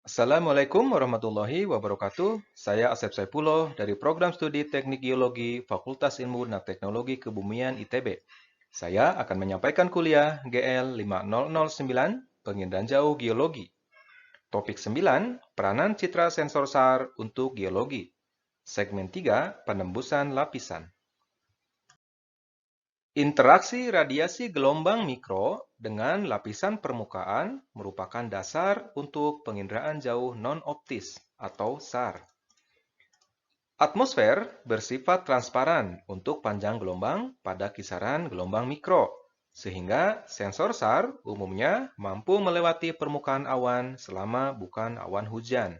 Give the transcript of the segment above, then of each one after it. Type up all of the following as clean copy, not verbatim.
Assalamualaikum warahmatullahi wabarakatuh. Saya Asep Saipullah dari Program Studi Teknik Geologi Fakultas Ilmu dan Teknologi Kebumian ITB. Saya akan menyampaikan kuliah GL 5009, Pengindaan Jauh Geologi. Topik 9, Peranan Citra Sensor SAR untuk Geologi. Segmen 3, Penembusan Lapisan. Interaksi radiasi gelombang mikro dengan lapisan permukaan merupakan dasar untuk penginderaan jauh non-optis atau SAR. Atmosfer bersifat transparan untuk panjang gelombang pada kisaran gelombang mikro, sehingga sensor SAR umumnya mampu melewati permukaan awan selama bukan awan hujan.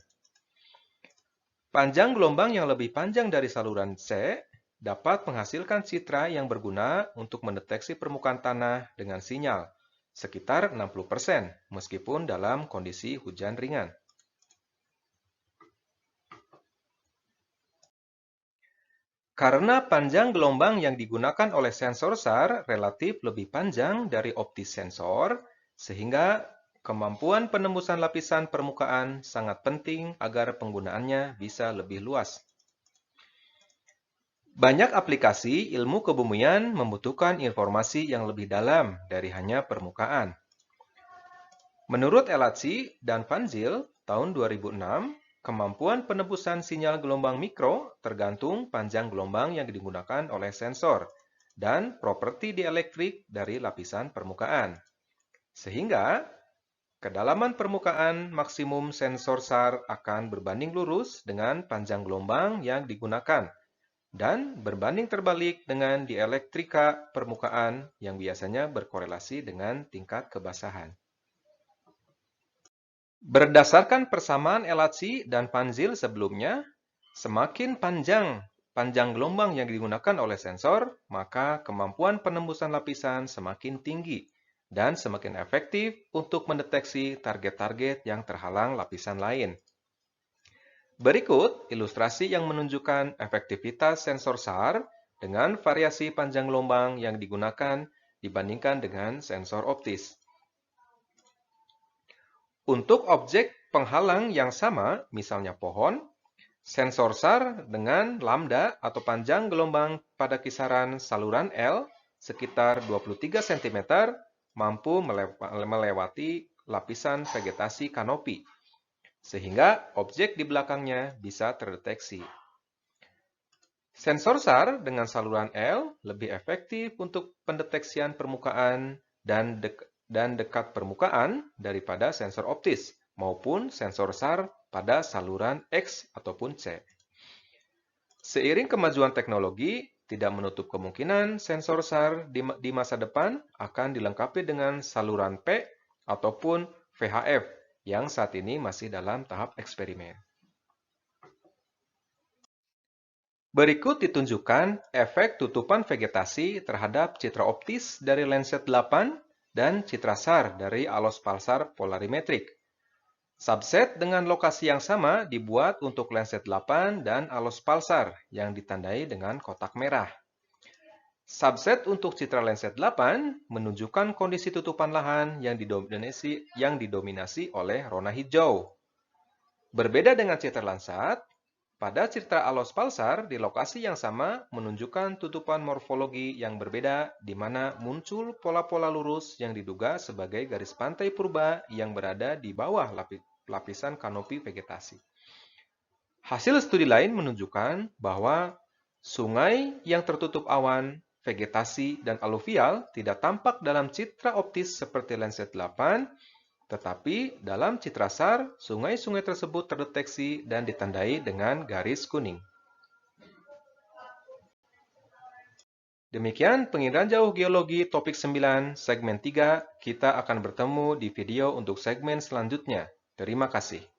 Panjang gelombang yang lebih panjang dari saluran C dapat menghasilkan citra yang berguna untuk mendeteksi permukaan tanah dengan sinyal, sekitar 60%, meskipun dalam kondisi hujan ringan. Karena panjang gelombang yang digunakan oleh sensor SAR relatif lebih panjang dari optis sensor, sehingga kemampuan penembusan lapisan permukaan sangat penting agar penggunaannya bisa lebih luas. Banyak aplikasi ilmu kebumian membutuhkan informasi yang lebih dalam dari hanya permukaan. Menurut Elatsi dan Fanzil tahun 2006, kemampuan penebusan sinyal gelombang mikro tergantung panjang gelombang yang digunakan oleh sensor dan properti dielektrik dari lapisan permukaan. Sehingga, kedalaman permukaan maksimum sensor SAR akan berbanding lurus dengan panjang gelombang yang digunakan dan berbanding terbalik dengan dielektrika permukaan yang biasanya berkorelasi dengan tingkat kebasahan. Berdasarkan persamaan Elatsi dan Fanzil sebelumnya, semakin panjang gelombang yang digunakan oleh sensor, maka kemampuan penembusan lapisan semakin tinggi dan semakin efektif untuk mendeteksi target-target yang terhalang lapisan lain. Berikut ilustrasi yang menunjukkan efektivitas sensor SAR dengan variasi panjang gelombang yang digunakan dibandingkan dengan sensor optis. Untuk objek penghalang yang sama, misalnya pohon, sensor SAR dengan lambda atau panjang gelombang pada kisaran saluran L sekitar 23 cm mampu melewati lapisan vegetasi kanopi, sehingga objek di belakangnya bisa terdeteksi. Sensor SAR dengan saluran L lebih efektif untuk pendeteksian permukaan dan dekat permukaan daripada sensor optis maupun sensor SAR pada saluran X ataupun C. Seiring kemajuan teknologi, tidak menutup kemungkinan sensor SAR di masa depan akan dilengkapi dengan saluran P ataupun VHF yang saat ini masih dalam tahap eksperimen. Berikut ditunjukkan efek tutupan vegetasi terhadap citra optis dari lenset 8 dan citra SAR dari alos pulsar polarimetrik. Subset dengan lokasi yang sama dibuat untuk lenset 8 dan alos pulsar yang ditandai dengan kotak merah. Subset untuk citra lenset 8 menunjukkan kondisi tutupan lahan yang didominasi oleh rona hijau. Berbeda dengan citra Landsat, pada citra alos pulsar di lokasi yang sama menunjukkan tutupan morfologi yang berbeda di mana muncul pola-pola lurus yang diduga sebagai garis pantai purba yang berada di bawah lapisan kanopi vegetasi. Hasil studi lain menunjukkan bahwa sungai yang tertutup awan, vegetasi, dan aluvial tidak tampak dalam citra optis seperti lenset 8, tetapi dalam citra SAR, sungai-sungai tersebut terdeteksi dan ditandai dengan garis kuning. Demikian penginderaan jauh geologi topik 9, segmen 3. Kita akan bertemu di video untuk segmen selanjutnya. Terima kasih.